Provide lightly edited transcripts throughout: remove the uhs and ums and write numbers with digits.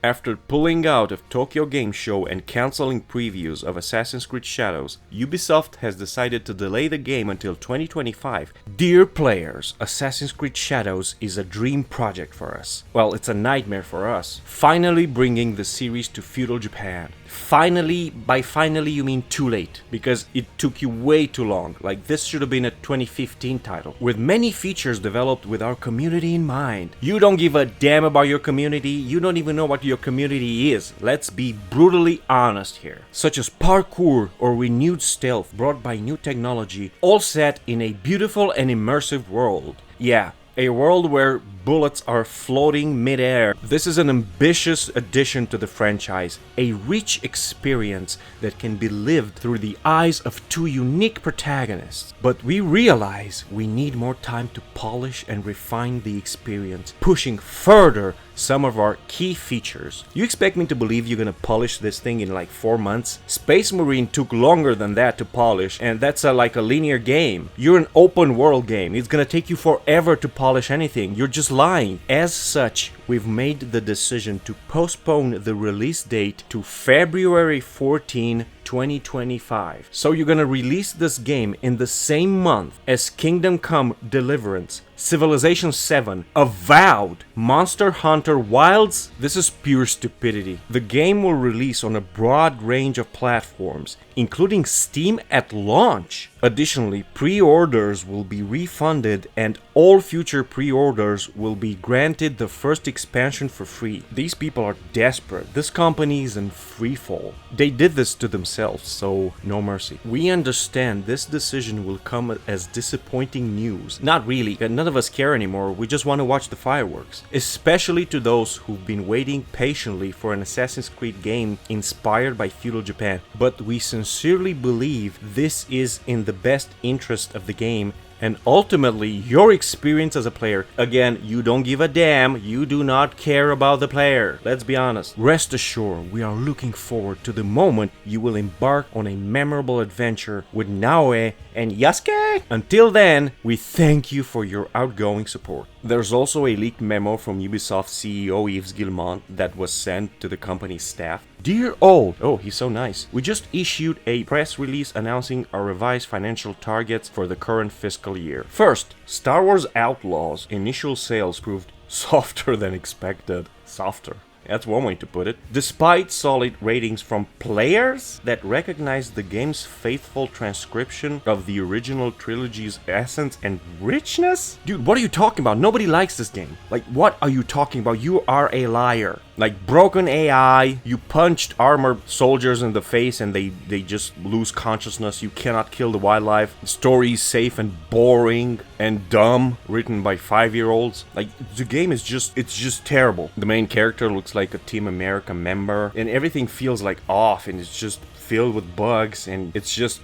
After pulling out of Tokyo Game Show and cancelling previews of Assassin's Creed Shadows, Ubisoft has decided to delay the game until 2025. Dear players, Assassin's Creed Shadows is a dream project for us. Well, it's a nightmare for us. Finally bringing the series to feudal Japan. Finally, by finally you mean too late, because it took you way too long. Like, this should have been a 2015 title, with many features developed with our community in mind. You don't give a damn about your community, you don't even know what your community is. Let's be brutally honest here. Such as parkour or renewed stealth brought by new technology, all set in a beautiful and immersive world. Yeah, a world where bullets are floating mid-air. This is an ambitious addition to the franchise, a rich experience that can be lived through the eyes of two unique protagonists. But we realize we need more time to polish and refine the experience, pushing further some of our key features. You expect me to believe you're gonna polish this thing in like 4 months? Space Marine took longer than that to polish, and that's like a linear game. You're an open world game. It's gonna take you forever to polish anything. You're just lying. As such, we've made the decision to postpone the release date to February 14, 2025. So you're gonna release this game in the same month as Kingdom Come Deliverance, Civilization 7, Avowed, Monster Hunter Wilds? This is pure stupidity. The game will release on a broad range of platforms, including Steam at launch. Additionally, pre-orders will be refunded and all future pre-orders will be granted the first expansion for free. These people are desperate. This company is in freefall. They did this to themselves, so no mercy. We understand this decision will come as disappointing news. Not really, none of us care anymore. We just want to watch the fireworks. Especially to those who've been waiting patiently for an Assassin's Creed game inspired by feudal Japan. But we sincerely believe this is in the best interest of the game and ultimately your experience as a player. Again, you don't give a damn, you do not care about the player. Let's be honest. Rest assured, we are looking forward to the moment you will embark on a memorable adventure with Naoe and Yasuke. Until then, we thank you for your outgoing support. There's also a leaked memo from Ubisoft CEO Yves Guillemot that was sent to the company's staff. Dear all, oh, he's so nice. We just issued a press release announcing our revised financial targets for the current fiscal year. First, Star Wars Outlaws initial sales proved softer than expected. Softer. That's one way to put it. Despite solid ratings from players that recognize the game's faithful transcription of the original trilogy's essence and richness? Dude, what are you talking about? Nobody likes this game. Like, what are you talking about? You are a liar. Like, broken AI, you punched armored soldiers in the face and they just lose consciousness. You cannot kill the wildlife. The story is safe and boring and dumb, written by 5-year-olds. Like, the game is it's just terrible. The main character looks like a Team America member and everything feels like off and it's just filled with bugs and it's just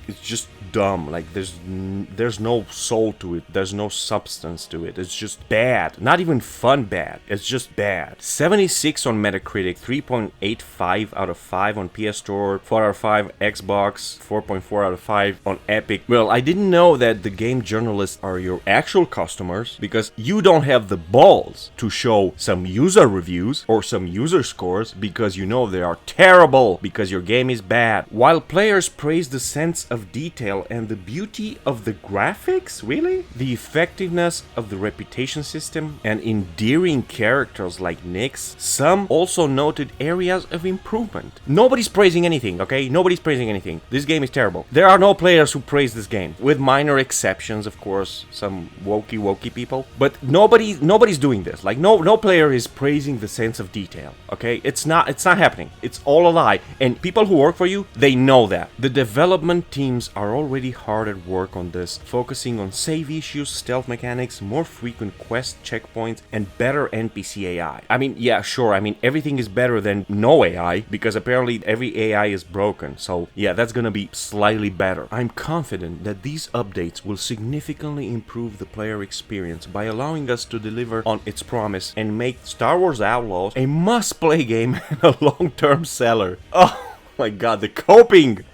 dumb. Like, there's no soul to it. There's no substance to it. It's just bad. Not even fun bad. It's just bad. 76 on Metacritic, 3.85 out of 5 on PS Store, 4 out of 5 Xbox, 4.4 out of 5 on Epic. Well, I didn't know that the game journalists are your actual customers because you don't have the balls to show some user reviews or some user scores because you know they are terrible because your game is bad. While players praise the sense of detail and the beauty of the graphics, really? The effectiveness of the reputation system and endearing characters like Nyx, some also noted areas of improvement. Nobody's praising anything, okay? Nobody's praising anything. This game is terrible. There are no players who praise this game, with minor exceptions, of course, some wokey people. But nobody's doing this. Like, no player is praising the sense of detail, okay? It's not happening. It's all a lie. And people who work for you, they know that. The development teams are already hard at work on this, focusing on save issues, stealth mechanics, more frequent quest checkpoints, and better NPC AI. I mean, yeah, sure, I mean, everything is better than no AI, because apparently every AI is broken, so yeah, that's gonna be slightly better. I'm confident that these updates will significantly improve the player experience by allowing us to deliver on its promise and make Star Wars Outlaws a must-play game and a long-term seller. Oh my god, the coping!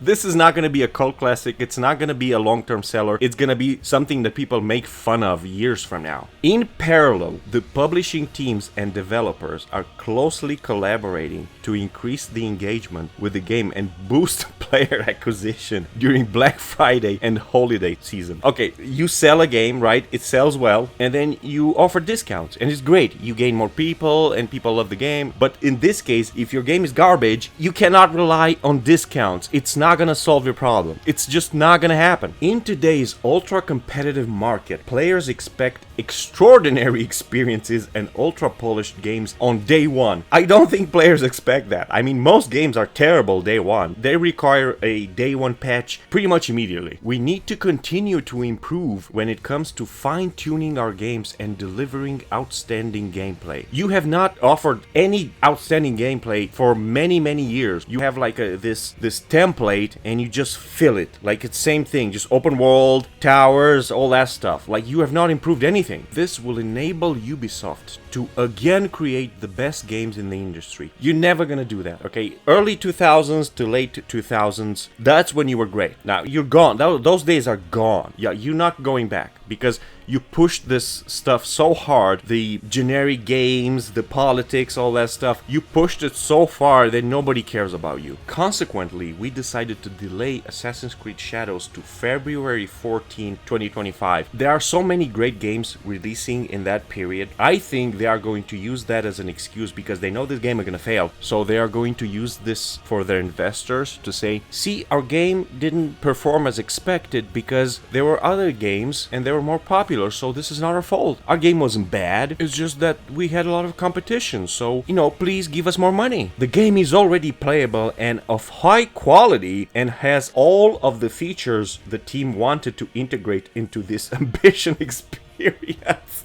This is not going to be a cult classic. It's not going to be a long-term seller. It's going to be something that people make fun of years from now. In parallel, the publishing teams and developers are closely collaborating to increase the engagement with the game and boost player acquisition during Black Friday and holiday season. Okay, you sell a game, right? It sells well, and then you offer discounts, and it's great. You gain more people, and people love the game. But in this case, if your game is garbage, you cannot rely on discounts. It's not gonna solve your problem. It's just not gonna happen. In today's ultra-competitive market, players expect extraordinary experiences and ultra-polished games on day one. I don't think players expect that. I mean, most games are terrible day one. They require a day one patch pretty much immediately. We need to continue to improve when it comes to fine-tuning our games and delivering outstanding gameplay. You have not offered any outstanding gameplay for many years. You have like this template and you just fill it. Like it's same thing, just open world, towers, all that stuff. Like you have not improved anything. This will enable Ubisoft to again create the best games in the industry. You're never gonna do that, okay? Early 2000s to late 2000s, that's when you were great. Now you're gone. Those days are gone. Yeah, you're not going back because you pushed this stuff so hard, the generic games, the politics, all that stuff, you pushed it so far that nobody cares about you. Consequently, we decided to delay Assassin's Creed Shadows to February 14, 2025. There are so many great games releasing in that period. I think they are going to use that as an excuse because they know this game is going to fail. So they are going to use this for their investors to say, see, our game didn't perform as expected because there were other games and they were more popular. So this is not our fault. Our game wasn't bad. It's just that we had a lot of competition. So, please give us more money. The game is already playable and of high quality and has all of the features the team wanted to integrate into this ambition experience.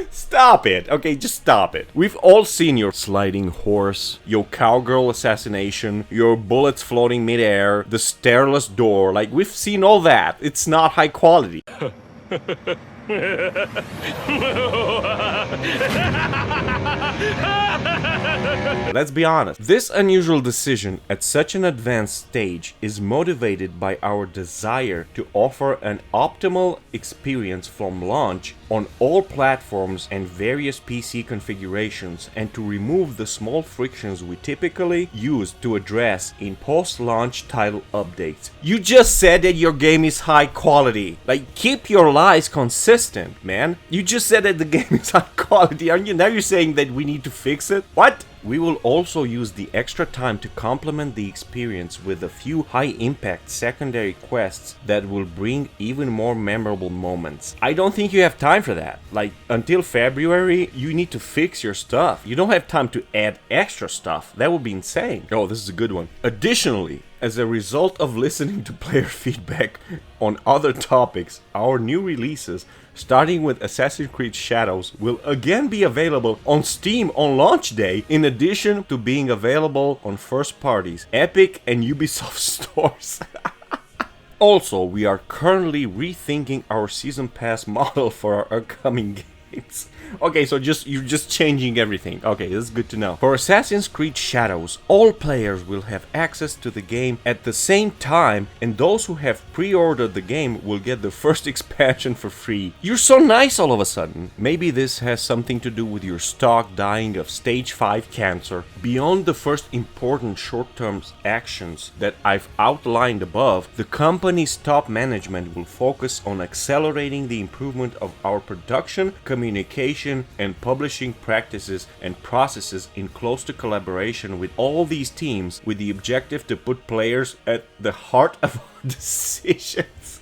Stop it. Okay, just stop it. We've all seen your sliding horse, your cowgirl assassination, your bullets floating midair, the stairless door. Like, we've seen all that. It's not high quality. Let's be honest. This unusual decision at such an advanced stage is motivated by our desire to offer an optimal experience from launch on all platforms and various PC configurations, and to remove the small frictions we typically use to address in post-launch title updates. You just said that your game is high quality. Like, keep your lies consistent, man. You just said that the game is high quality, aren't you? Now you're saying that we need to fix it? What? We will also use the extra time to complement the experience with a few high-impact secondary quests that will bring even more memorable moments. I don't think you have time for that. Like, until February, you need to fix your stuff. You don't have time to add extra stuff. That would be insane. Oh, this is a good one. Additionally, as a result of listening to player feedback on other topics, our new releases, starting with Assassin's Creed Shadows, will again be available on Steam on launch day, in addition to being available on first parties, Epic and Ubisoft stores. Also, we are currently rethinking our Season Pass model for our upcoming games. Okay, so you're just changing everything. Okay, this is good to know. For Assassin's Creed Shadows, all players will have access to the game at the same time, and those who have pre-ordered the game will get the first expansion for free. You're so nice all of a sudden. Maybe this has something to do with your stock dying of stage 5 cancer. Beyond the first important short-term actions that I've outlined above, the company's top management will focus on accelerating the improvement of our production, communication, and publishing practices and processes in close collaboration with all these teams, with the objective to put players at the heart of our decisions.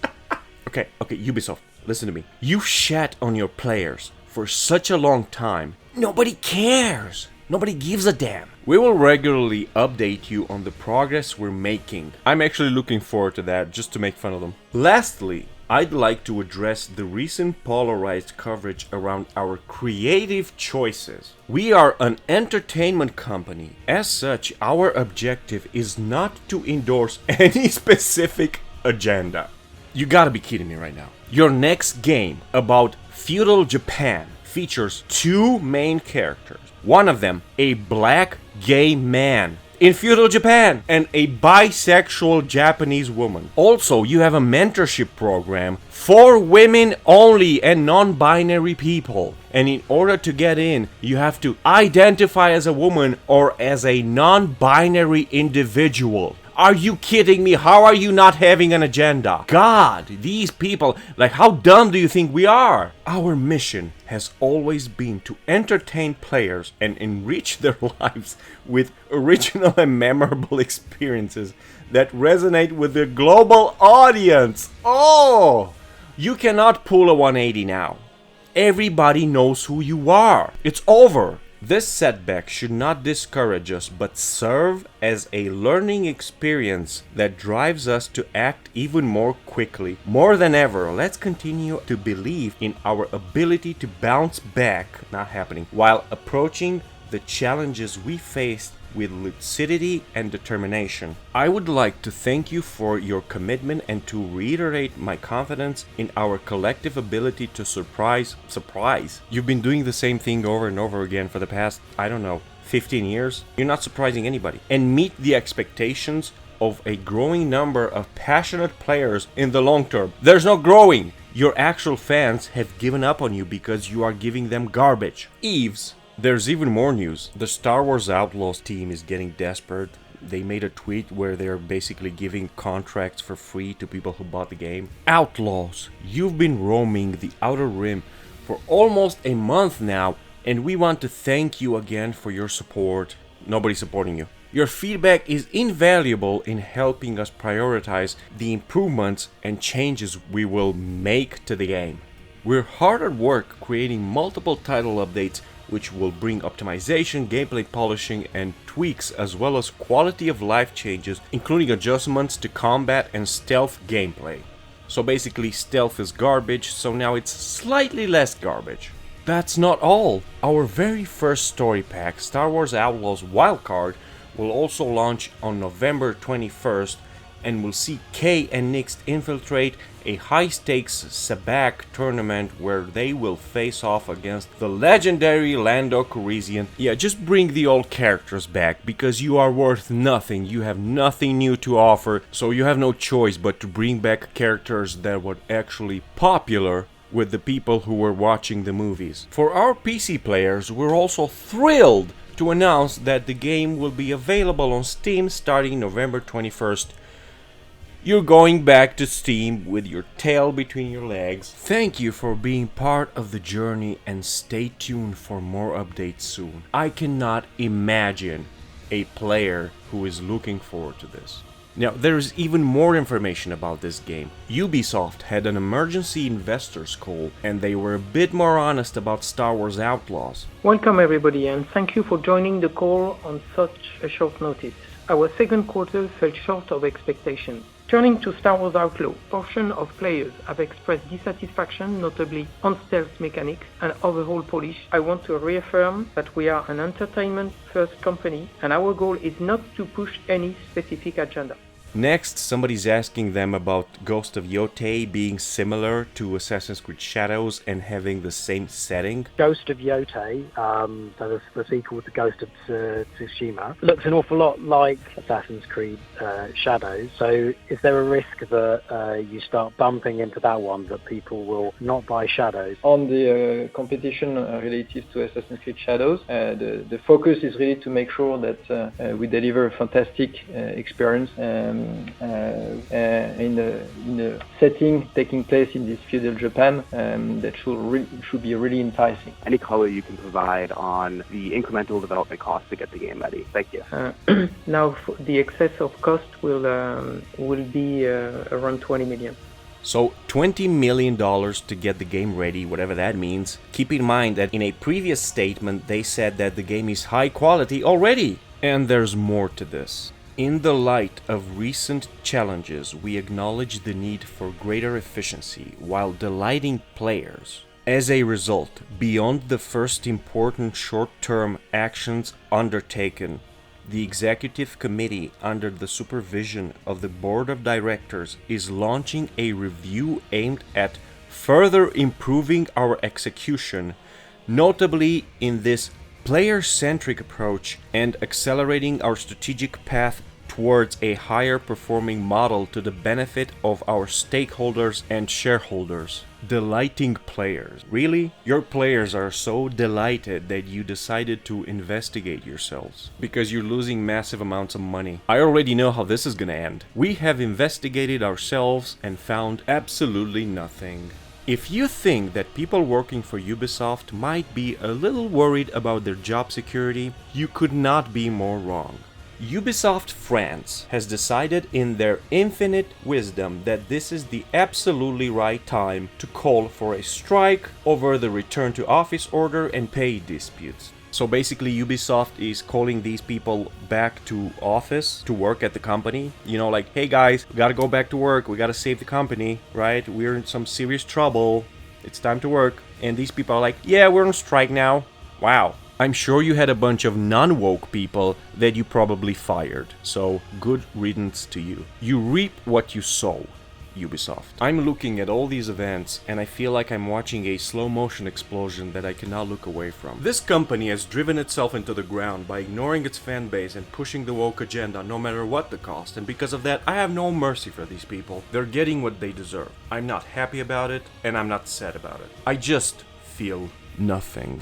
Okay, Ubisoft, listen to me. You shat on your players for such a long time. Nobody cares. Nobody gives a damn. We will regularly update you on the progress we're making. I'm actually looking forward to that, just to make fun of them. Lastly, I'd like to address the recent polarized coverage around our creative choices. We are an entertainment company. As such, our objective is not to endorse any specific agenda. You gotta be kidding me right now. Your next game about feudal Japan features two main characters. One of them, a black gay man. in feudal Japan, and a bisexual Japanese woman. Also, you have a mentorship program for women only and non-binary people. And in order to get in, you have to identify as a woman or as a non-binary individual. Are you kidding me? How are you not having an agenda? God, these people, like, how dumb do you think we are? Our mission has always been to entertain players and enrich their lives with original and memorable experiences that resonate with the global audience. Oh, you cannot pull a 180 now. Everybody knows who you are. It's over. This setback should not discourage us, but serve as a learning experience that drives us to act even more quickly. More than ever, let's continue to believe in our ability to bounce back, not happening, while approaching the challenges we faced with lucidity and determination. I would like to thank you for your commitment and to reiterate my confidence in our collective ability to surprise. You've been doing the same thing over and over again for the past, 15 years. You're not surprising anybody. And meet the expectations of a growing number of passionate players in the long term. There's no growing. Your actual fans have given up on you because you are giving them garbage. Eves. There's even more news. The Star Wars Outlaws team is getting desperate. They made a tweet where they're basically giving contracts for free to people who bought the game. Outlaws, you've been roaming the Outer Rim for almost a month now, and we want to thank you again for your support. Nobody's supporting you. Your feedback is invaluable in helping us prioritize the improvements and changes we will make to the game. We're hard at work creating multiple title updates which will bring optimization, gameplay polishing, and tweaks, as well as quality of life changes, including adjustments to combat and stealth gameplay. So basically, stealth is garbage, so now it's slightly less garbage. That's not all. Our very first story pack, Star Wars Outlaws Wildcard, will also launch on November 21st, and will see Kay and Nyx infiltrate a high-stakes sabacc tournament where they will face off against the legendary Lando Calrissian. Yeah, just bring the old characters back, because you are worth nothing, you have nothing new to offer, so you have no choice but to bring back characters that were actually popular with the people who were watching the movies. For our PC players, we're also thrilled to announce that the game will be available on Steam starting November 21st. You're going back to Steam with your tail between your legs. Thank you for being part of the journey, and stay tuned for more updates soon. I cannot imagine a player who is looking forward to this. Now, there is even more information about this game. Ubisoft had an emergency investors call, and they were a bit more honest about Star Wars Outlaws. Welcome everybody, and thank you for joining the call on such a short notice. Our second quarter fell short of expectations. Turning to Star Wars Outlaw, portion of players have expressed dissatisfaction, notably on stealth mechanics and overall polish. I want to reaffirm that we are an entertainment-first company, and our goal is not to push any specific agenda. Next, somebody's asking them about Ghost of Yotei being similar to Assassin's Creed Shadows and having the same setting. Ghost of Yotei, so the sequel to Ghost of Tsushima, looks an awful lot like Assassin's Creed Shadows. So is there a risk that you start bumping into that one, that people will not buy Shadows? On the competition related to Assassin's Creed Shadows, the focus is really to make sure that we deliver a fantastic experience in a setting taking place in this feudal Japan that should be really enticing. Any color you can provide on the incremental development cost to get the game ready? Thank you. Now, the excess of cost will be around 20 million. So $20 million to get the game ready, whatever that means. Keep in mind that in a previous statement they said that the game is high quality already. And there's more to this. In the light of recent challenges, we acknowledge the need for greater efficiency while delighting players. As a result, beyond the first important short-term actions undertaken, the Executive Committee, under the supervision of the Board of Directors, is launching a review aimed at further improving our execution, notably in this player-centric approach and accelerating our strategic path towards a higher performing model to the benefit of our stakeholders and shareholders. Delighting players. Really? Your players are so delighted that you decided to investigate yourselves because you're losing massive amounts of money. I already know how this is gonna end. We have investigated ourselves and found absolutely nothing. If you think that people working for Ubisoft might be a little worried about their job security, you could not be more wrong. Ubisoft France has decided in their infinite wisdom that this is the absolutely right time to call for a strike over the return to office order and pay disputes. So basically Ubisoft is calling these people back to office to work at the company. You know, like, hey guys, we gotta go back to work, we gotta save the company, right? We're in some serious trouble, it's time to work. And these people are like, yeah, we're on strike now. Wow. I'm sure you had a bunch of non-woke people that you probably fired, so good riddance to you. You reap what you sow, Ubisoft. I'm looking at all these events and I feel like I'm watching a slow motion explosion that I cannot look away from. This company has driven itself into the ground by ignoring its fan base and pushing the woke agenda no matter what the cost, and because of that I have no mercy for these people. They're getting what they deserve. I'm not happy about it and I'm not sad about it. I just feel nothing.